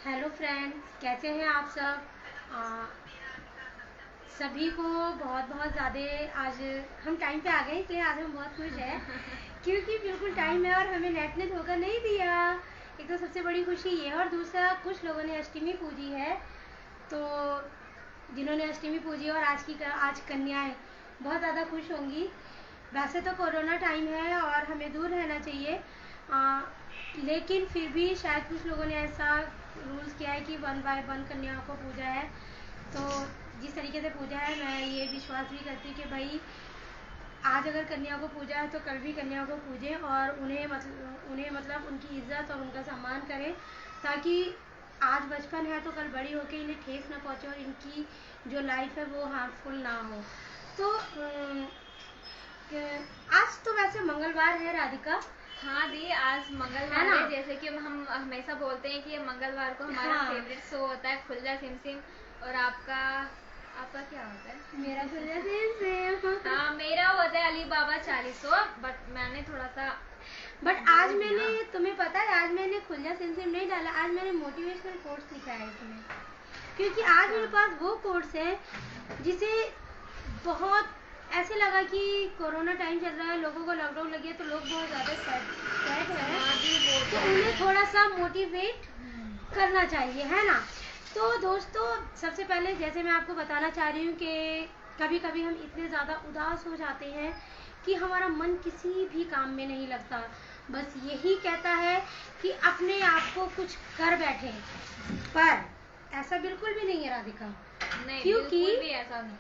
Hello friends, कैसे हैं आप सब। सभी को बहुत बहुत ज़्यादा आज हम टाइम पे आ गए, इसलिए आज हम बहुत खुश हैं क्योंकि बिल्कुल टाइम है और हमें नेट ने धोखा नहीं दिया। एक तो सबसे बड़ी खुशी ये है और दूसरा कुछ लोगों ने अष्टमी पूजी है, तो जिन्होंने अष्टमी पूजी और आज कन्याएं बहुत ज़्यादा खुश होंगी। वैसे तो कोरोना टाइम है और हमें दूर रहना चाहिए, लेकिन फिर भी शायद कुछ लोगों ने ऐसा रूल्स किया है कि 1 बाय 1 कन्याओं को पूजा है। तो जिस तरीके से पूजा है, मैं ये विश्वास भी करती हूँ कि भाई आज अगर कन्याओं को पूजा है तो कल भी कन्याओं को पूजें और उन्हें मतलब उनकी इज्जत और उनका सम्मान करें, ताकि आज बचपन है तो कल बड़ी होकर इन्हें ठेस ना पहुँचे और इनकी जो लाइफ है वो हार्मफुल ना हो। तो आज तो वैसे मंगलवार है राधिका। हाँ दी, आज मंगलवार है। जैसे कि हम हमेशा बोलते हैं कि मंगलवार को हमारा फेवरेट शो होता है खुल जा सिम सिम। और आपका क्या होता है? मेरा खुल जा सिम सिम। हाँ, मेरा होता है अली बाबा 40 बट मैंने थोड़ा सा आज मैंने, तुम्हें पता है, आज मैंने खुल जा सिम सिम नहीं डाला, आज मैंने मोटिवेशनल कोट्स लिखा है इसमें, क्योंकि आज मेरे पास वो कोट्स है जिसे बहुत ऐसे लगा कि कोरोना टाइम चल रहा है, लोगों को लॉकडाउन लगी है तो लोग बहुत ज़्यादा सैड है, तो उन्हें थोड़ा सा मोटिवेट करना चाहिए, है ना। तो दोस्तों, सबसे पहले जैसे मैं आपको बताना चाह रही हूँ कि कभी कभी हम इतने ज़्यादा उदास हो जाते हैं कि हमारा मन किसी भी काम में नहीं लगता, बस यही कहता है कि अपने आप को कुछ कर बैठे, पर ऐसा बिल्कुल भी नहीं है राधिका। नहीं, क्योंकि बिल्कुल भी ऐसा नहीं,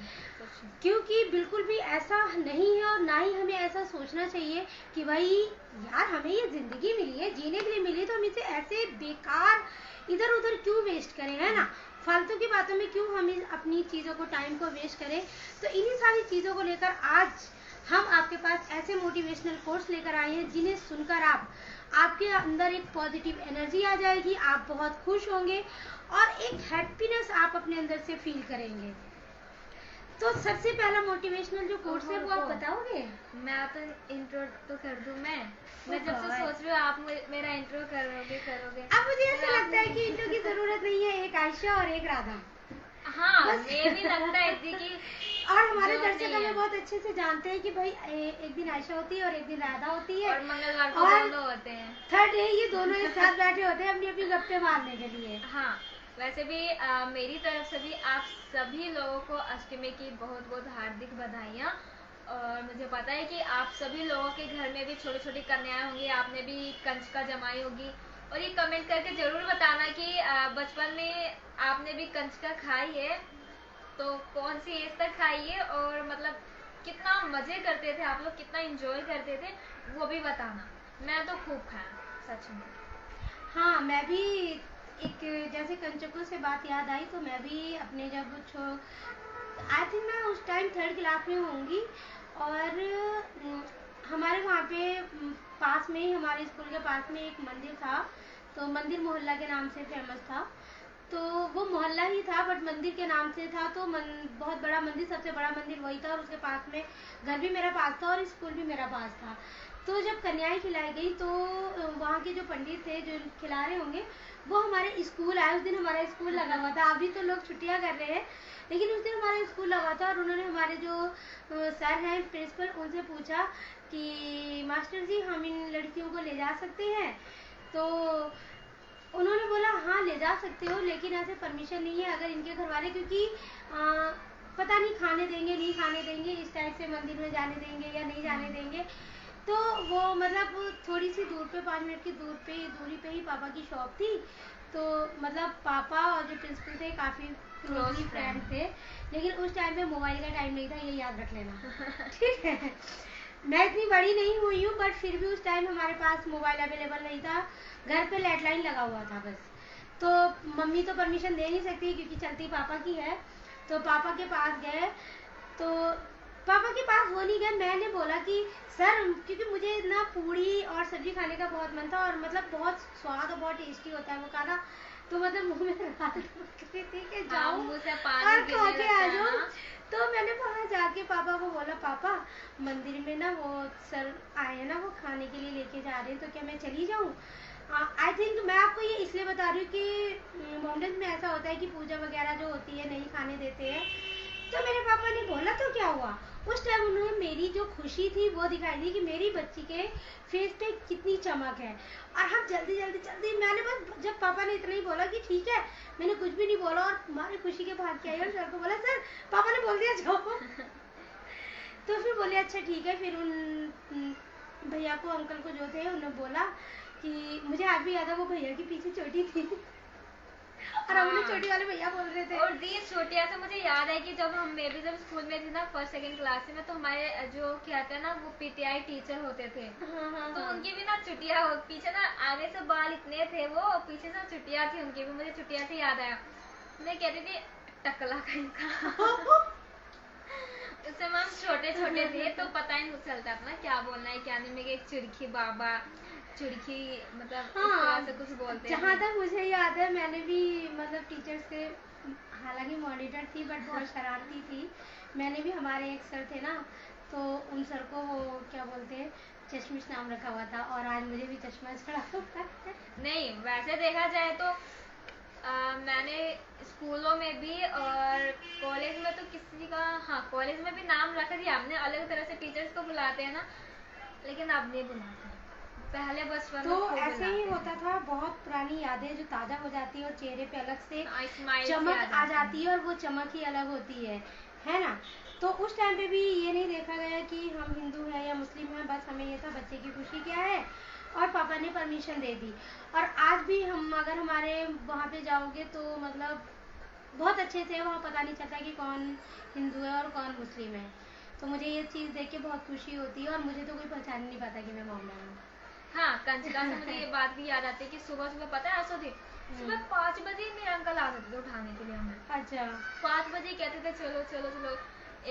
क्योंकि बिल्कुल भी ऐसा नहीं है और ना ही हमें ऐसा सोचना चाहिए कि भाई यार हमें ये जिंदगी मिली है, जीने के लिए मिली, तो हम इसे ऐसे बेकार इधर उधर क्यों वेस्ट करें, है ना। फालतू की बातों में क्यों हम अपनी चीज़ों को, टाइम को वेस्ट करें। तो इन्हीं सारी चीज़ों को लेकर आज हम आपके पास ऐसे मोटिवेशनल कोर्स लेकर आए हैं जिन्हें सुनकर आपके अंदर एक पॉजिटिव एनर्जी आ जाएगी, आप बहुत खुश होंगे और एक हैप्पीनेस आप अपने अंदर से फील करेंगे। तो सबसे पहला मोटिवेशनल जो कोर्स है वो आप बताओगे? मैं तो इंट्रो तो कर दूं। मैं जब से सोच रही हूँ आप मेरा इंट्रो करोगे। अब मुझे ऐसा लगता है कि इंट्रो की जरूरत नहीं है, एक आयशा और एक राधा। हाँ, मुझे भी लगता है कि और हमारे दर्शक हमें बहुत अच्छे से जानते हैं कि भाई एक दिन आयशा होती है और एक दिन राधा होती है और मंगलवार को दोनों होते हैं। थर्ड डे ये दोनों एक साथ बैठे होते हैं अपनी अपनी गप्पे मारने के लिए। हाँ, वैसे भी मेरी तरफ से भी आप सभी लोगों को अष्टमी की बहुत बहुत हार्दिक बधाइयाँ। और मुझे पता है कि आप सभी लोगों के घर में भी छोटी छोटी कन्याएं होंगी, आपने भी कंचका जमाई होगी। और ये कमेंट करके जरूर बताना कि बचपन में आपने भी कंचका खाई है तो कौन सी एज तक खाई है, और मतलब कितना मजे करते थे आप लोग, कितना एंजॉय करते थे, वो भी बताना। मैं तो खूब खाया सच में। हाँ, मैं भी एक, जैसे कंचकों से बात याद आई तो मैं भी अपने जब आई थिंक मैं उस टाइम थर्ड क्लास में होंगी और हमारे वहाँ पे पास में ही, हमारे स्कूल के पास में एक मंदिर था, तो मंदिर मोहल्ला के नाम से फेमस था। तो वो मोहल्ला ही था बट मंदिर के नाम से था, तो बहुत बड़ा मंदिर, सबसे बड़ा मंदिर वही था और उसके पास में घर भी मेरा पास था और स्कूल भी मेरा पास था। तो जब कन्याएं खिलाई गई तो वहाँ के जो पंडित थे जो खिला रहे होंगे वो हमारे स्कूल आए। उस दिन हमारा स्कूल लगा हुआ था, अभी तो लोग छुट्टियाँ कर रहे हैं लेकिन उस दिन हमारा स्कूल लगा था और उन्होंने हमारे जो सर हैं प्रिंसिपल, उनसे पूछा कि मास्टर जी हम इन लड़कियों को ले जा सकते हैं। तो उन्होंने बोला हाँ ले जा सकते हो, लेकिन ऐसे परमिशन नहीं है अगर इनके घर वाले, क्योंकि पता नहीं खाने देंगे नहीं खाने देंगे, इस टाइप से मंदिर में जाने देंगे या नहीं जाने देंगे। तो वो मतलब थोड़ी सी दूर पे, 5 मिनट की दूरी पे ही पापा की शॉप थी। तो मतलब पापा और जो प्रिंसिपल थे काफ़ी क्लोजली फ्रेंड थे, लेकिन उस टाइम पे मोबाइल का टाइम नहीं था, ये याद रख लेना ठीक है। मैं इतनी बड़ी नहीं हुई हूँ बट फिर भी उस टाइम हमारे पास मोबाइल अवेलेबल नहीं था, घर पे लैंडलाइन लगा हुआ था बस। तो मम्मी तो परमिशन दे नहीं सकती क्योंकि चलती पापा की है। तो पापा के पास गए, तो पापा के पास वो नहीं गए, मैंने बोला कि सर, क्योंकि मुझे ना पूड़ी और सब्जी खाने का बहुत मन था और मतलब बहुत स्वाद और बहुत टेस्टी होता है वो खाना, तो मतलब मुंह में थी कि जाओ और खा के आ जाओ। तो मैंने वहाँ जाके पापा को बोला पापा मंदिर में ना वो सर आए हैं ना, वो खाने के लिए लेके जा रहे हैं, तो क्या मैं चली जाऊँ। आई थिंक मैं आपको ये इसलिए बता रही हूँ कि मोमडन में ऐसा होता है कि पूजा वगैरह जो होती है नहीं खाने देते हैं। तो मेरे पापा ने बोला तो क्या हुआ, उस टाइम उन्होंने मेरी जो खुशी थी वो दिखाई दी कि मेरी बच्ची के फेस पे कितनी चमक है। और हम जल्दी जल्दी जल्दी, मैंने बस जब पापा ने इतना ही बोला कि ठीक है, मैंने कुछ भी नहीं बोला और हमारी खुशी के भाग के आई और सर को बोला सर पापा ने बोल दिया जाओ। तो फिर बोले अच्छा ठीक है। फिर उन भैया को, अंकल को जो थे, उन्होंने बोला कि मुझे आज भी याद है वो भैया की पीछे चोटी थी और हम उन्हें छोटी वाले भैया बोल रहे थे। और दी छोटिया से मुझे याद है कि जब जब स्कूल में थी ना, फर्स्ट सेकंड क्लास में, तो हमारे जो कहते हैं ना वो पीटीआई टीचर होते थे। तो उनकी भी ना चुटिया पीछे ना, आगे से बाल इतने थे वो, पीछे से चुटिया थी उनकी भी। मुझे चुटिया से याद आया, मैं कहती थी टकला कहीं का। उस समय हम छोटे छोटे थे तो पता ही नहीं चलता था ना क्या बोलना है क्या नहीं। मैं चुरखी बाबा, चुरखी, मतलब इस तरह से कुछ बोलते हैं। जहाँ तक मुझे याद है मैंने भी मतलब टीचर्स के, हालांकि मॉनिटर थी बट बहुत शरारती थी। मैंने भी, हमारे एक सर थे ना, तो उन सर को वो क्या बोलते हैं, चश्मिश नाम रखा हुआ था और आज मुझे भी चश्मा चढ़ा हुआ है। नहीं वैसे देखा जाए तो मैंने स्कूलों में भी और कॉलेज में तो किसी का, हाँ कॉलेज में भी नाम रखा दिया हमने, अलग तरह से टीचर्स को बुलाते हैं ना, लेकिन अब नहीं बुलाते। पहले बचपन तो ऐसे ही होता था। बहुत पुरानी यादें जो ताजा हो जाती है और चेहरे पे अलग से चमक आ जाती है और वो चमक ही अलग होती है ना। तो उस टाइम पे भी ये नहीं देखा गया कि हम हिंदू हैं या मुस्लिम हैं, बस हमें ये था बच्चे की खुशी क्या है, और पापा ने परमिशन दे दी। और आज भी हम अगर हमारे वहाँ पे जाओगे तो मतलब बहुत अच्छे से वहाँ पता नहीं चलता कि कौन हिंदू है और कौन मुस्लिम है। तो मुझे ये चीज़ देख के बहुत खुशी होती है और मुझे तो कोई पहचान नहीं पाता कि मैं मोमडन हूँ। हाँ कंचका से मुझे ये बात भी याद आती है कि सुबह सुबह पता है ऐसा थी, सुबह 5 बजे मेरे अंकल आ जाते थे उठाने के लिए हमें। अच्छा। 5 बजे कहते थे चलो चलो चलो।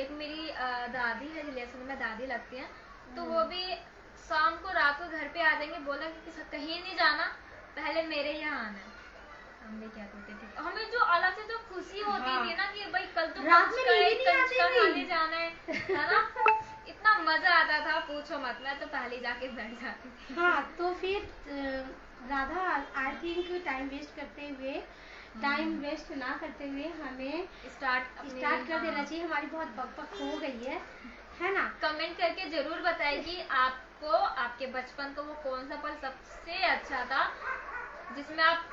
एक मेरी दादी है, रिलेशन में दादी लगती है, तो वो भी शाम को रात को घर पे आ जाएंगे, बोला कि कहीं नहीं जाना, पहले मेरे यहाँ आना है। हम भी क्या करते थे, हमें जो अलग से जो खुशी होती थी ना कि भाई कल तो रात में कंचका खाने जाना है ना, इतना मजा आता था पूछो मत। मैं तो पहले जाके बैठ जाती थी। हाँ तो फिर Radha, I think time waste करते हुए, टाइम वेस्ट ना करते हुए हमें स्टार्ट कर देना चाहिए। हमारी बहुत बकबक हो गई है ना। कमेंट करके जरूर बताइए कि आपको आपके बचपन का वो कौन सा पल सबसे अच्छा था जिसमें आप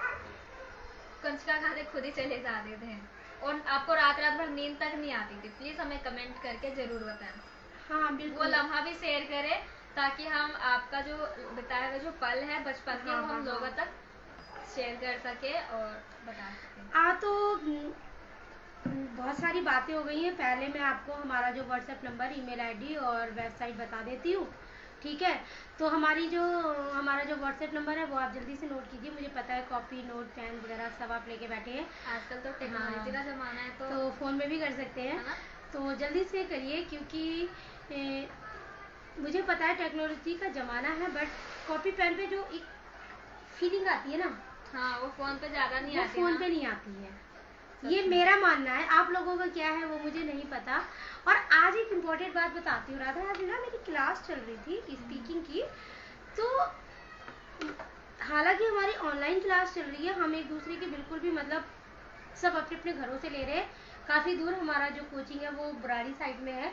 कंचका खाने खुद ही चले जाते थे और आपको रात रात भर नींद तक नहीं आती थी। प्लीज हमें कमेंट करके जरूर बताएं। हाँ बिल्कुल। वो लम्हा भी शेयर करें ताकि हम आपका जो बताया हुआ जो पल है बचपन के, वो हम लोगों तक शेयर कर सके और बता सके। तो बहुत सारी बातें हो गई हैं। पहले मैं आपको हमारा जो व्हाट्सएप नंबर, ईमेल आईडी और वेबसाइट बता देती हूँ, ठीक है। तो हमारा जो व्हाट्सएप नंबर है वो आप जल्दी से नोट कीजिए। मुझे पता है कॉपी नोट पेन वगैरह सब आप लेके बैठे हैं, आजकल तो टेक्नोलॉजी का जमाना है तो फ़ोन में भी कर सकते हैं। तो जल्दी से करिए क्योंकि मुझे पता है टेक्नोलॉजी का ज़माना है, बट कॉपी पेन पे जो एक फीलिंग आती है ना, हाँ वो फ़ोन पे ज़्यादा नहीं आती, फ़ोन पे नहीं आती है। ये मेरा मानना है, आप लोगों का क्या है वो मुझे नहीं पता। और आज एक इम्पोर्टेंट बात बताती हूँ राधा, आज ना मेरी क्लास चल रही थी स्पीकिंग की। तो हालांकि हमारी ऑनलाइन क्लास चल रही है, हम एक दूसरे के बिल्कुल भी मतलब सब अपने अपने घरों से ले रहे हैं। काफ़ी दूर हमारा जो कोचिंग है वो बुराड़ी साइड में है।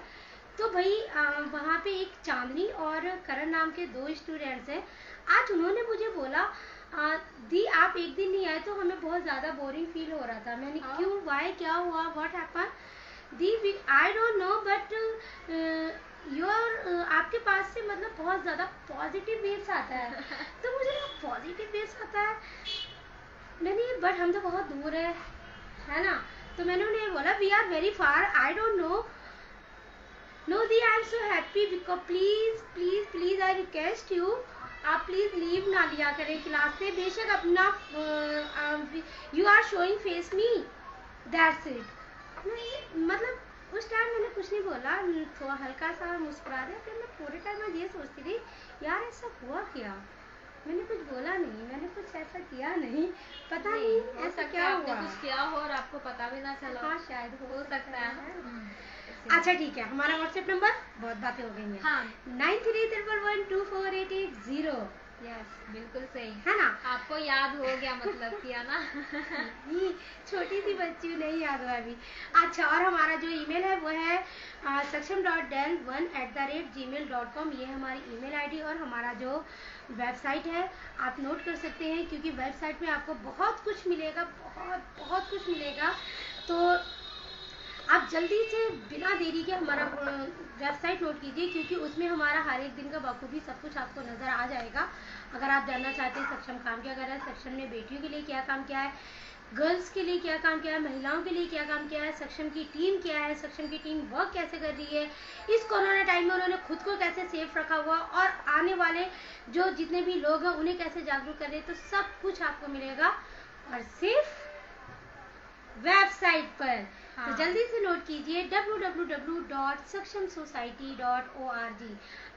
तो भाई वहाँ पे एक चांदनी और करण नाम के 2 स्टूडेंट्स हैं। आज उन्होंने मुझे बोला दी आप एक दिन नहीं आए तो हमें बहुत ज़्यादा बोरिंग फील हो रहा था। मैंने क्यों, वाई, क्या हुआ, what happen? The I don't no but आपके पास से मतलब बहुत ज़्यादा पॉजिटिव वेव्स आता है। तो मुझे पॉजिटिव वेव्स आता है, मैंने बट हम तो बहुत दूर है ना। तो मैंने उन्हें बोला we are very far, I don't know. No दी I am so happy because please please please I request you, आप प्लीज लीव ना लिया करें क्लास से। बेशक अपना you are showing face me, that's it. मतलब उस टाइम मैंने कुछ नहीं बोला, थोड़ा हल्का सा मुस्कुरा दिया। फिर मैं पूरे टाइम में ये सोचती थी यार ऐसा हुआ क्या, मैंने कुछ बोला नहीं, मैंने कुछ ऐसा किया नहीं, पता नहीं ऐसा क्या हुआ। कुछ किया हो और आपको पता भी ना चला। हाँ शायद हो सकता है। अच्छा ठीक है, हमारा व्हाट्सएप नंबर, बहुत बातें हो गई हैं। हाँ 9311124880, यस, बिल्कुल सही है ना। आपको याद हो गया मतलब किया ना। ये छोटी सी बच्ची हूँ, नहीं याद हुआ अभी। अच्छा, और हमारा जो ईमेल है वो है saksham.del1@gmail.com। ये हमारी ईमेल आईडी और हमारा जो वेबसाइट है आप नोट कर सकते हैं, क्योंकि वेबसाइट में आपको बहुत कुछ मिलेगा, बहुत बहुत कुछ मिलेगा। तो आप जल्दी से बिना देरी के हमारा वेबसाइट नोट कीजिए, क्योंकि उसमें हमारा हर एक दिन का बखूबी सब कुछ आपको नज़र आ जाएगा। अगर आप जानना चाहते हैं सक्षम काम क्या कर रहा है, सक्षम ने बेटियों के लिए क्या काम किया है, गर्ल्स के लिए क्या काम किया है, महिलाओं के लिए क्या काम किया है, सक्षम की टीम क्या है, सक्षम की टीम वर्क कैसे कर रही है, इस कोरोना टाइम में उन्होंने खुद को कैसे सेफ रखा हुआ, और आने वाले जो जितने भी लोग हैं उन्हें कैसे जागरूक कर रहे हैं, तो सब कुछ आपको मिलेगा और सिर्फ वेबसाइट पर। हाँ। तो जल्दी से नोट कीजिए www.sakshamsociety.org।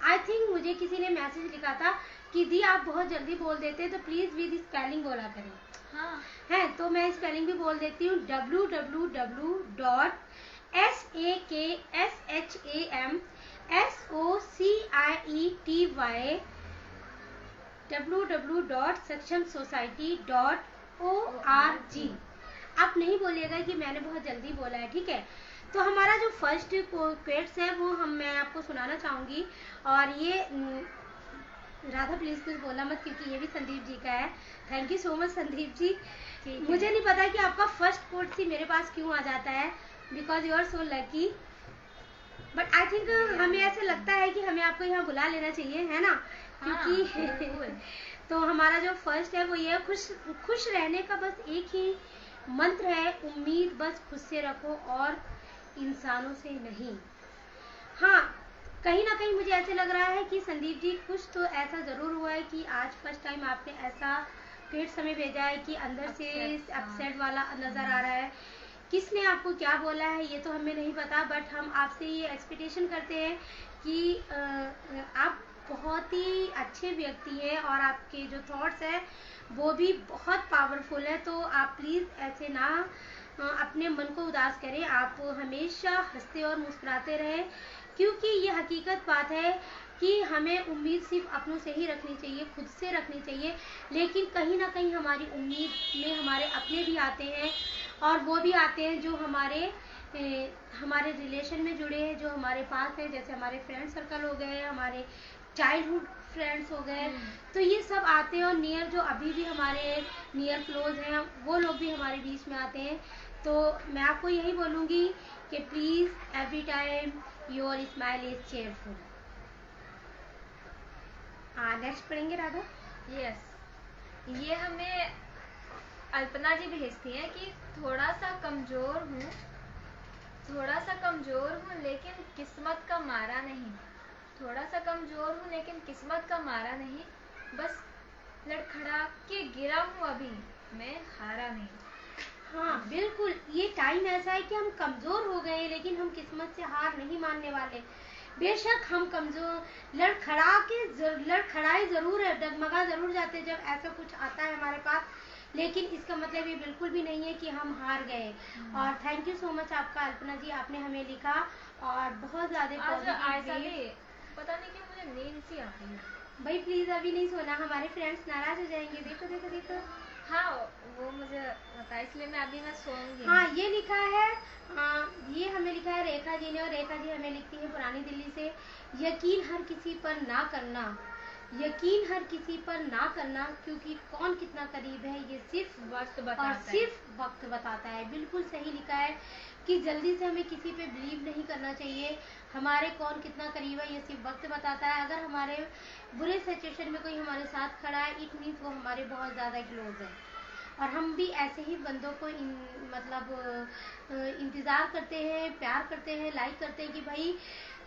आई थिंक मुझे किसी ने मैसेज लिखा था कि दी आप बहुत जल्दी बोल देते हैं, तो प्लीज विद स्पेलिंग बोला करें। हाँ है, तो मैं स्पेलिंग भी बोल देती हूँ www.saksham.society.org। आप नहीं बोलिएगा कि मैंने बहुत जल्दी बोला है, ठीक है। तो हमारा जो फर्स्ट क्वेट्स है वो मैं आपको सुनाना चाहूंगी, और ये राधा प्लीज कुछ बोला मत, क्योंकि ये भी संदीप जी का है। Thank you so much Sandeep ji. मुझे नहीं पता कि आपका फर्स्ट कोट ही मेरे पास क्यों आ जाता है, because you are so lucky. But I think हमें ऐसे लगता है कि हमें आपको यहाँ बुला लेना चाहिए, है ना, क्योंकि हाँ, तो हमारा जो फर्स्ट है वो ये खुश रहने का बस एक ही मंत्र है, उम्मीद बस खुद से रखो और इंसानों से नहीं। हाँ, कहीं ना कहीं मुझे ऐसे लग रहा है कि संदीप जी कुछ तो ऐसा जरूर हुआ है कि आज फर्स्ट टाइम आपने ऐसा ट्वीट हमें भेजा है कि अंदर से अपसेट वाला नजर आ रहा है। किसने आपको क्या बोला है ये तो हमें नहीं पता, बट हम आपसे ये एक्सपेक्टेशन करते हैं कि आप बहुत ही अच्छे व्यक्ति हैं और आपके जो थॉट्स हैं वो भी बहुत पावरफुल है। तो आप प्लीज़ ऐसे ना अपने मन को उदास करें, आप हमेशा हंसते और मुस्कुराते रहें, क्योंकि ये हकीकत बात है कि हमें उम्मीद सिर्फ अपनों से ही रखनी चाहिए, खुद से रखनी चाहिए। लेकिन कहीं ना कहीं हमारी उम्मीद में हमारे अपने भी आते हैं, और वो भी आते हैं जो हमारे रिलेशन में जुड़े हैं, जो हमारे पास हैं, जैसे हमारे फ्रेंड सर्कल हो गए, हमारे चाइल्डहुड फ्रेंड्स हो गए। तो ये सब आते हैं, और नियर जो अभी भी हमारे नियर क्लोज हैं वो लोग भी हमारे बीच में आते हैं। तो मैं आपको यही बोलूँगी कि please every time your smile is cheerful. हाँ, नेक्स्ट पढ़ेंगे राधा। यस, ये हमें अल्पना जी भेजती हैं कि थोड़ा सा कमजोर हूँ लेकिन किस्मत का मारा नहीं। थोड़ा सा कमजोर हूँ लेकिन किस्मत का मारा नहीं, बस लड़खड़ा के गिरा हूँ अभी, मैं हारा नहीं। हाँ बिल्कुल, ये टाइम ऐसा है कि हम कमजोर हो गए लेकिन हम किस्मत से हार नहीं मानने वाले। बेशक हम कमजोर लड़खड़ाए जरूर है, डगमगा जरूर जाते जब ऐसा कुछ आता है हमारे पास, लेकिन इसका मतलब ये बिल्कुल भी नहीं है कि हम हार गए। और थैंक यू सो मच आपका अल्पना जी, आपने हमें लिखा और बहुत ज्यादा पता नहीं क्यों मुझे नींद सी आती है। भाई प्लीज अभी नहीं सोना, हमारे फ्रेंड्स नाराज हो जाएंगे। देखो देखो देखो। हाँ, वो मुझे पता, इसलिए मैं सोऊंगी। हाँ, ये लिखा है, ये हमें लिखा है रेखा जी ने, और रेखा जी हमें लिखती है पुरानी दिल्ली से। यकीन हर किसी पर ना करना, यकीन हर किसी पर ना करना, क्योंकि कौन कितना करीब है ये सिर्फ वक्त बताता है। बिल्कुल सही लिखा है कि जल्दी से हमें किसी पे बिलीव नहीं करना चाहिए। हमारे कौन कितना करीब है ये सिर्फ वक्त बताता है। अगर हमारे बुरे सिचुएशन में कोई हमारे साथ खड़ा है, इट मीन्स वो हमारे बहुत ज़्यादा क्लोज है, और हम भी ऐसे ही बंदों को इंतज़ार करते हैं, प्यार करते हैं, लाइक करते हैं कि भाई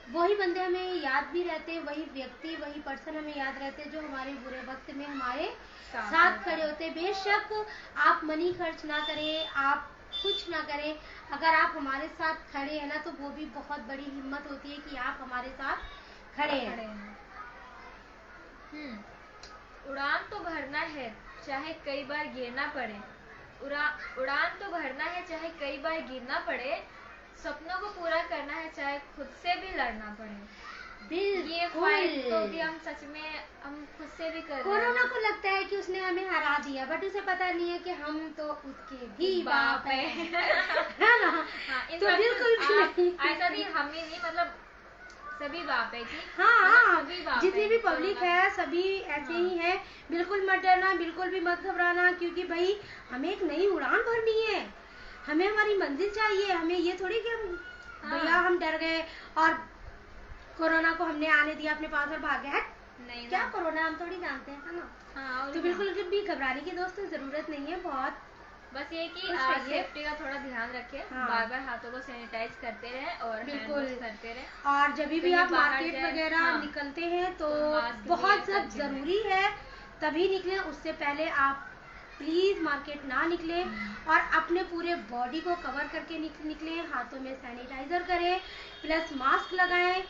वही बंदे हमें याद भी रहते हैं, वही व्यक्ति, वही पर्सन हमें याद रहते हैं जो हमारे बुरे वक्त में हमारे साथ खड़े होते हैं। बेशक आप मनी खर्च ना करें, आप कुछ ना करें, अगर आप हमारे साथ खड़े हैं ना तो वो भी बहुत बड़ी हिम्मत होती है कि आप हमारे साथ खड़े हैं। उड़ान तो भरना है चाहे कई बार गिरना पड़े, उड़ान तो भरना है चाहे कई बार गिरना पड़े, सपनों को पूरा करना है चाहे खुद से भी लड़ना पड़े। ये फाइट तो भी हम सच में हम खुद से भी कर रहे हैं। कोरोना को लगता है कि उसने हमें हरा दिया, बट उसे पता नहीं है कि हम तो उसके भी बाप है। है ना? हाँ, तो बिल्कुल ऐसा नहीं, हमें नहीं, मतलब सभी बाप है कि हाँ, सभी बाप जितनी है, भी पब्लिक है सभी ऐसे ही है। बिल्कुल मत डरना, बिल्कुल भी मत घबराना, क्योंकि भाई हमें एक नई उड़ान भरनी है, हमें हमारी मंजिल चाहिए। हमें ये थोड़ी कि हम भैया हम डर गए और कोरोना को हमने आने दिया अपने पास और भाग गए। नहीं क्या कोरोना हम थोड़ी जानते हैं, है ना? हाँ, तो बिल्कुल भी घबराने की दोस्तों जरूरत नहीं है। बहुत बस ये कि सेफ्टी का थोड़ा ध्यान रखें। हाँ। बार बार हाथों को सैनिटाइज करते रहें और बिल्कुल करते रहें। और जब भी आप मार्केट वगैरह निकलते हैं तो बहुत सब जरूरी है तभी निकलें, उससे पहले आप प्लीज मार्केट ना निकलें और अपने पूरे बॉडी को कवर करके निकलें। हाथों में सैनिटाइजर करें, प्लस मास्क लगाएं,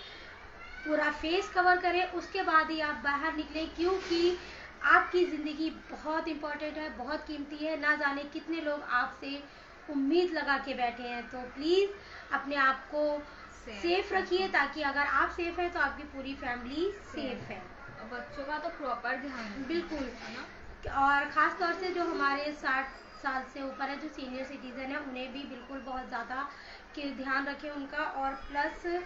पूरा फेस कवर करें, उसके बाद ही आप बाहर निकलें, क्योंकि आपकी ज़िंदगी बहुत इम्पोर्टेंट है, बहुत कीमती है। ना जाने कितने लोग आपसे उम्मीद लगा के बैठे हैं। तो प्लीज़ अपने आप को सेफ रखिए, ताकि अगर आप सेफ हैं तो आपकी पूरी फैमिली सेफ है। बच्चों का तो प्रॉपर ध्यान बिल्कुल है ना। और ख़ास तौर से जो हमारे 60 साल से ऊपर है, जो सीनियर सिटीज़न है, उन्हें भी बिल्कुल बहुत ज़्यादा के ध्यान रखें उनका। और प्लस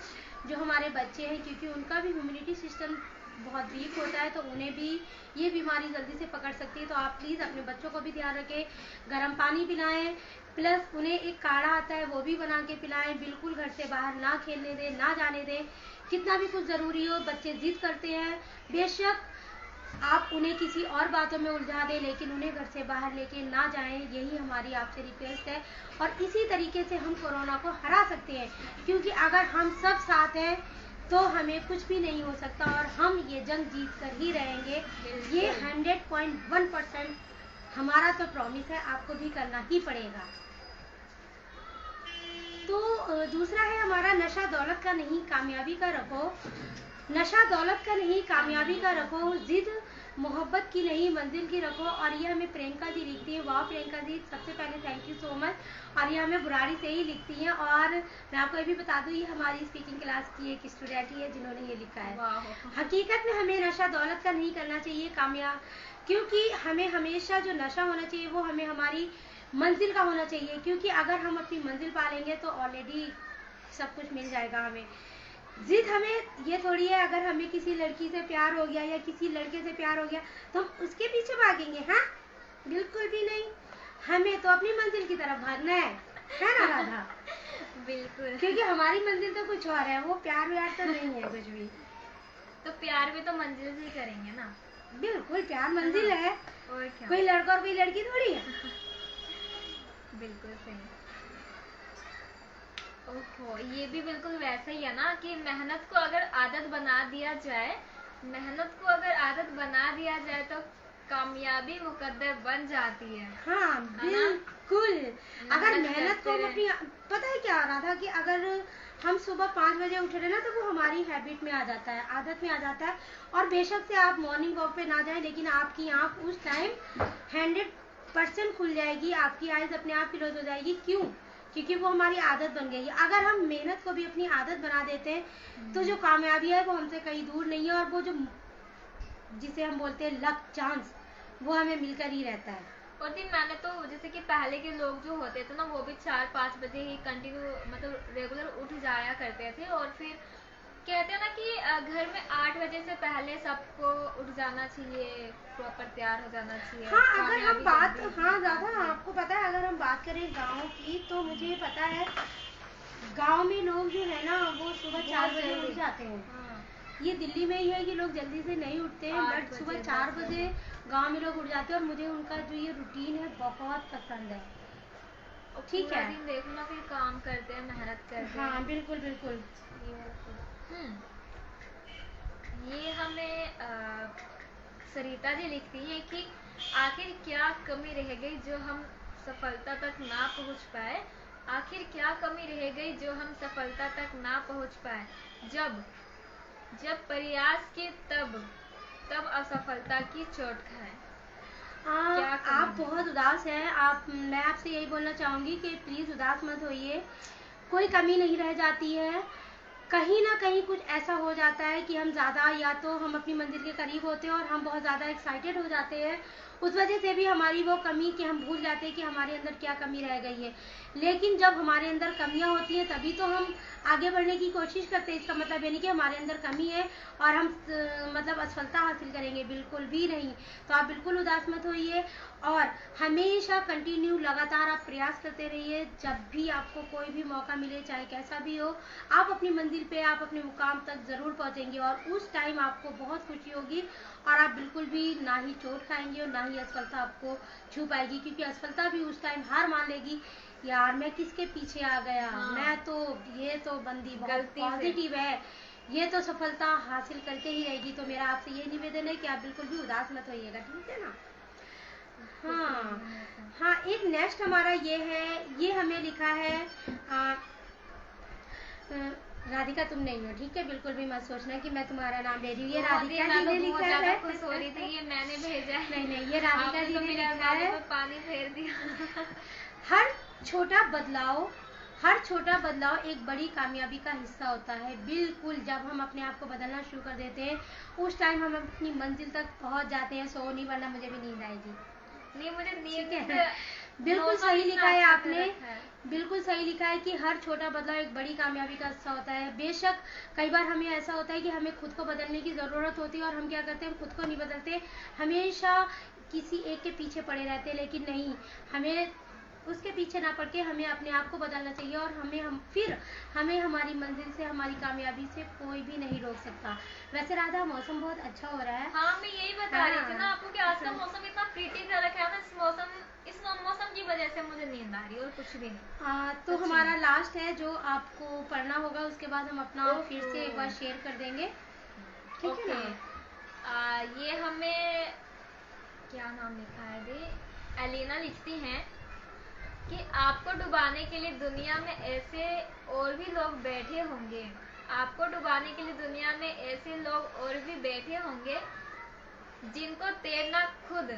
जो हमारे बच्चे हैं, क्योंकि उनका भी इम्यूनिटी सिस्टम बहुत वीक होता है, तो उन्हें भी ये बीमारी जल्दी से पकड़ सकती है। तो आप प्लीज़ अपने बच्चों को भी ध्यान रखें, गर्म पानी पिलाएं, प्लस उन्हें एक काढ़ा आता है वो भी बना के पिलाएं। बिल्कुल घर से बाहर ना खेलने दें, ना जाने दें। कितना भी कुछ ज़रूरी हो, बच्चे जिद करते हैं, बेशक आप उन्हें किसी और बातों में उलझा दें, लेकिन उन्हें घर से बाहर लेके ना जाएं। यही हमारी आपसे रिक्वेस्ट है। और इसी तरीके से हम कोरोना को हरा सकते हैं, क्योंकि अगर हम सब साथ हैं तो हमें कुछ भी नहीं हो सकता और हम ये जंग जीत कर ही रहेंगे। ये 100.1% हमारा तो प्रॉमिस है, आपको भी करना ही पड़ेगा। तो दूसरा है हमारा, नशा दौलत का नहीं कामयाबी का रखो। नशा दौलत का नहीं कामयाबी का रखो, जिद मोहब्बत की नहीं मंजिल की रखो। और ये हमें प्रियंका जी लिखती है। वाह प्रियंका जी, सबसे पहले थैंक यू सो मच। और ये हमें बुराड़ी से ही लिखती हैं। और मैं आपको ये भी बता दूं, ये हमारी स्पीकिंग क्लास की एक स्टूडेंट ही है जिन्होंने ये लिखा है। हकीकत में हमें नशा दौलत का नहीं करना चाहिए कामयाब, क्योंकि हमें हमेशा जो नशा होना चाहिए वो हमें हमारी मंजिल का होना चाहिए। क्योंकि अगर हम अपनी मंजिल पा लेंगे तो ऑलरेडी सब कुछ मिल जाएगा हमें। जिद हमें ये थोड़ी है, अगर हमें किसी लड़की से प्यार हो गया या किसी लड़के से प्यार हो गया तो हम उसके पीछे भागेंगे? हाँ, बिल्कुल भी नहीं। हमें तो अपनी मंजिल की तरफ भागना है ना राधा? बिल्कुल, क्योंकि हमारी मंजिल तो कुछ और है, वो प्यार व्यार तो नहीं है कुछ भी। तो प्यार भी तो मंजिल से करेंगे ना। बिल्कुल, प्यार मंजिल है, और क्या? कोई लड़का और कोई लड़की थोड़ी है। बिल्कुल सही। ओहो, ये भी बिल्कुल वैसा ही है ना कि मेहनत को अगर आदत बना दिया जाए, तो कामयाबी मुकद्दर बन जाती है। हाँ बिल्कुल। अगर मेहनत को अपनी, पता है क्या राधा, कि अगर हम सुबह 5 बजे उठ रहे ना तो वो हमारी हैबिट में आ जाता है, आदत में आ जाता है। और बेशक से आप मॉर्निंग वॉक पे ना जाएं, लेकिन आपकी आँख उस टाइम 100% खुल जाएगी, आपकी आइज अपने आप क्लोज हो जाएगी। क्यों? क्योंकि वो हमारी आदत बन गई है। अगर हम मेहनत को भी अपनी आदत बना देते हैं तो जो कामयाबी है वो हमसे कहीं दूर नहीं है। और वो जो जिसे हम बोलते हैं लक, चांस, वो हमें मिलकर ही रहता है। और दिन मैंने तो जैसे कि पहले के लोग जो होते थे ना, वो भी 4-5 बजे ही कंटिन्यू मतलब रेगुलर उठ जाया करते थे। और फिर कहते हैं ना कि घर में 8 बजे से पहले सबको उठ जाना चाहिए, प्रॉपर तैयार हो जाना चाहिए। हाँ, अगर हम बात, हाँ ज़्यादा आपको पता है, अगर हम बात करें गाँव की, तो मुझे पता है गाँव में लोग जो है ना वो सुबह 4 बजे उठ जाते हैं। ये दिल्ली में ही है कि लोग जल्दी से नहीं उठते हैं, बट सुबह 4 बजे गांव में लोग उठ जाते हैं। और मुझे उनका जो ये रूटीन है बहुत पसंद है। ठीक है, दिन देखो ना, फिर काम करते हैं, मेहनत करते हैं। हाँ बिल्कुल बिल्कुल। ये हमें सरिता जी लिखती हैं कि आखिर क्या कमी रह गई जो हम सफलता तक ना पहुंच पाए। आखिर क्या कमी रह गई जो हम सफलता तक ना पहुंच पाए। जब प्रयास की तब असफलता की चोट खाए। आप बहुत उदास हैं। मैं आपसे यही बोलना चाहूँगी कि प्लीज़ उदास मत होइए, कोई कमी नहीं रह जाती है। कहीं ना कहीं कुछ ऐसा हो जाता है कि हम ज़्यादा, या तो हम अपनी मंजिल के करीब होते हैं और हम बहुत ज़्यादा एक्साइटेड हो जाते हैं, उस वजह से भी हमारी वो कमी, कि हम भूल जाते हैं कि हमारे अंदर क्या कमी रह गई है। लेकिन जब हमारे अंदर कमियां होती हैं तभी तो हम आगे बढ़ने की कोशिश करते हैं। इसका मतलब ये नहीं कि हमारे अंदर कमी है और हम मतलब असफलता हासिल करेंगे, बिल्कुल भी नहीं। तो आप बिल्कुल उदास मत होइए और हमेशा कंटिन्यू लगातार आप प्रयास करते रहिए। जब भी आपको कोई भी मौका मिले, चाहे कैसा भी हो, आप अपनी मंजिल पे, आप अपने मुकाम तक ज़रूर पहुंचेंगे और उस टाइम आपको बहुत खुशी होगी और आप बिल्कुल भी ना ही चोट खाएंगे और ना ही असफलता आपको छू पाएगी, क्योंकि असफलता भी उस टाइम हार मान लेगी, यार मैं किसके पीछे आ गया। हाँ। मैं तो, ये तो बंदी बहुत गलती से। पॉजिटिव है, ये तो सफलता हासिल करके ही रहेगी। तो मेरा आपसे ये निवेदन है कि आप बिल्कुल भी उदास मत होइएगा, ठीक है ना। हाँ हाँ, एक नेक्स्ट हमारा ये है, ये हमें लिखा है राधिका, तुम नहीं हो, ठीक है, बिल्कुल भी मत सोचना कि मैं तुम्हारा नाम ले रही हूँ। ये राधिका जी ने लिखा है। खुश हो रही थी, ये मैंने भेजा है। नहीं नहीं, ये राधिका जी ने लिखा है, पानी फेर दिया। हर छोटा बदलाव एक बड़ी कामयाबी का हिस्सा होता है। बिल्कुल, जब हम अपने आप को बदलना शुरू कर देते हैं उस टाइम हम अपनी मंजिल तक पहुंच जाते हैं। सो नहीं, वरना मुझे भी नींद आएगी। नहीं, मुझे नींद है। बिल्कुल सही लिखा है आपने, बिल्कुल सही लिखा है कि हर छोटा बदलाव एक बड़ी कामयाबी का हिस्सा होता है। बेशक कई बार हमें ऐसा होता है कि हमें खुद को बदलने की ज़रूरत होती है और हम क्या करते हैं, हम खुद को नहीं बदलते, हमेशा किसी एक के पीछे पड़े रहते हैं। लेकिन नहीं, हमें उसके पीछे ना पड़ के हमें अपने आप को बदलना चाहिए और हमें हमारी मंजिल से, हमारी कामयाबी से कोई भी नहीं रोक सकता। वैसे राधा, मौसम बहुत अच्छा हो रहा है। हाँ, मैं यही बता रही थी ना आपको कि आज का मौसम इतना प्रीटी सा रखा है ना, इस मौसम की वजह से मुझे नींद आ रही है और कुछ भी नहीं। तो हमारा लास्ट है जो आपको पढ़ना होगा, उसके बाद हम अपना फिर से एक बार शेयर कर देंगे, ठीक है ना। ये हमें क्या नाम लिखा है, दे एलिना लिखती हैं कि आपको डुबाने के लिए दुनिया में ऐसे और भी लोग बैठे होंगे, आपको डुबाने के लिए दुनिया में ऐसे लोग और भी बैठे होंगे जिनको तैरना खुद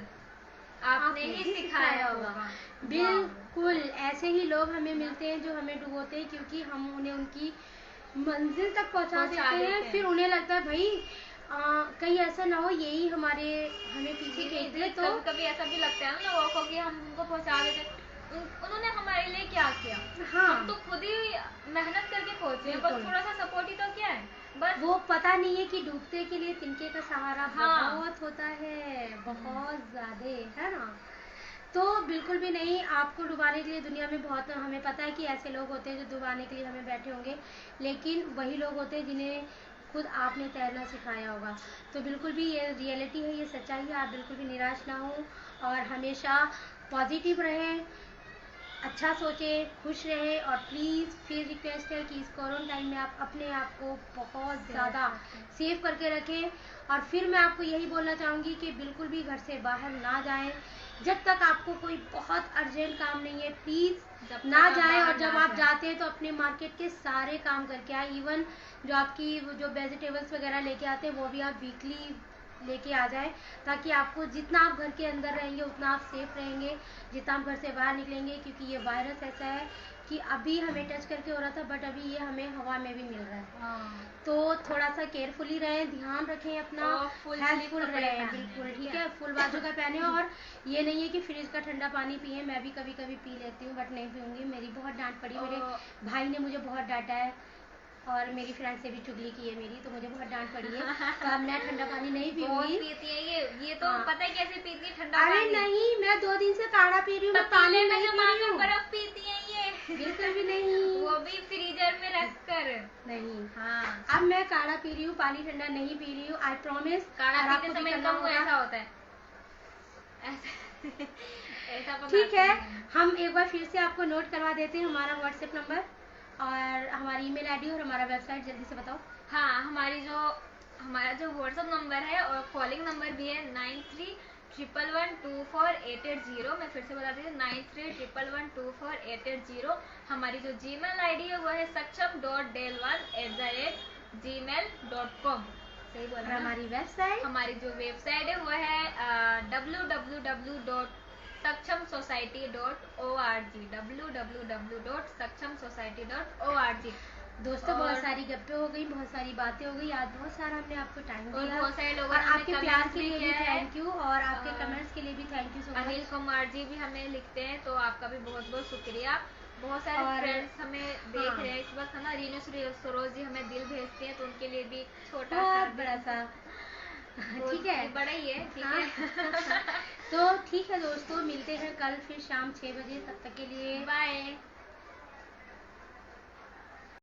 आपने ही सिखाया होगा। बिल्कुल, ऐसे ही लोग हमें मिलते हैं जो हमें डुबोते हैं, क्योंकि हम उन्हें उनकी मंजिल तक पहुंचा देते हैं। फिर उन्हें लगता है भाई कहीं ऐसा ना हो यही हमें पीछे खींच दे। तो कभी ऐसा भी लगता है ना लोगों को कि हम उनको पहुंचा देते, उन्होंने हमारे लिए क्या किया। हाँ, हम तो खुद ही मेहनत करके पहुंचे हैं, बस थोड़ा सा सपोर्ट ही तो किया है बस। वो पता नहीं है कि डूबते के लिए तिनके का सहारा बहुत होता है, बहुत ज्यादा, है ना। तो बिल्कुल भी नहीं, आपको डुबाने के लिए दुनिया में बहुत, हमें पता है कि ऐसे लोग होते हैं जो डुबाने के लिए हमें बैठे होंगे, लेकिन वही लोग होते हैं जिन्हें खुद आपने तैरना सिखाया होगा। तो बिल्कुल भी ये रियलिटी है, ये सच्चाई है। आप बिल्कुल भी निराश ना हो और हमेशा पॉजिटिव रहें, अच्छा सोचें, खुश रहें और प्लीज़ फिर रिक्वेस्ट है कि इस कोरोना टाइम में आप अपने आप को बहुत ज़्यादा सेव करके रखें। और फिर मैं आपको यही बोलना चाहूँगी कि बिल्कुल भी घर से बाहर ना जाएं जब तक आपको कोई बहुत अर्जेंट काम नहीं है, प्लीज़ ना जाएं। और जब आप जाते हैं तो अपने मार्केट के सारे काम करके आए। इवन जो आपकी जो वेजिटेबल्स वगैरह लेके आते हैं वो भी आप वीकली लेके आ जाए, ताकि आपको जितना आप घर के अंदर रहेंगे उतना आप सेफ रहेंगे जितना आप घर से बाहर निकलेंगे। क्योंकि ये वायरस ऐसा है कि अभी हमें टच करके हो रहा था, बट अभी ये हमें हवा में भी मिल रहा है। तो थोड़ा सा केयरफुली रहें, ध्यान रखें अपना, हेल्पफुल रहें, बिल्कुल ठीक है, फुल बाजू का पहने। और ये नहीं है कि फ्रिज का ठंडा पानी पिए, मैं भी कभी कभी पी लेती हूँ बट नहीं पीऊँगी। मेरी बहुत डांट पड़ी, मेरे भाई ने मुझे बहुत डांटा है और मेरी फ्रेंड से भी चुगली की है मेरी, तो मुझे बहुत डांट पड़ी है। तो अब मैं ठंडा पानी नहीं पीऊंगी। पीती है ये तो पता है कैसे पीती है ठंडा पानी? अरे नहीं, मैं 2 दिन से काढ़ा पी रही हूँ, मैं पानी नहीं पी रही हूँ। बर्फ पीती है ये? बिल्कुल भी नहीं, वो भी फ्रीजर में रख कर नहीं। हाँ, अब मैं काढ़ा पी रही हूँ, पानी ठंडा नहीं पी रही हूँ, आई प्रॉमिस। काढ़ा पीते समय कम ऐसा होता है ठीक है, हम एक बार फिर से आपको नोट करवा देते हैं हमारा व्हाट्सएप नंबर और हमारी ईमेल आईडी और हमारा वेबसाइट, जल्दी से बताओ। हाँ, हमारा जो व्हाट्सएप नंबर है और कॉलिंग नंबर भी है 9311124880। मैं फिर से बताती हूँ 9311124880। हमारी जो जीमेल आईडी है वो है saksham.delwan@gmail.com। सही बोला। हमारी जो वेबसाइट है वो है www.sakshamsociety.org। www.sakshamsociety.org। दोस्तों बहुत सारी गप्पे हो गई, बहुत सारी बातें हो गई, आज बहुत सारा हमने आपको टाइम और दिया बहुत सारे लोगों और ने हमें आपके प्यार कमेंट्स के भी लिए भी किया है। थैंक यू और आपके कमेंट्स के लिए भी thank you so much. Anil Kumar ji भी हमें लिखते हैं, तो आपका भी बहुत बहुत शुक्रिया। बहुत सारे और फ्रेंड्स हमें देख हाँ, रहे हैं इस वक्त, है ना। रीनू सरोज जी हमें दिल भेजते हैं, तो उनके लिए भी छोटा सा बहुत दिल। बड़ा सा ठीक है, बड़ा ही है, ठीक हाँ। है। तो ठीक है दोस्तों, मिलते हैं कल फिर शाम 6 बजे, तब तक के लिए बाय।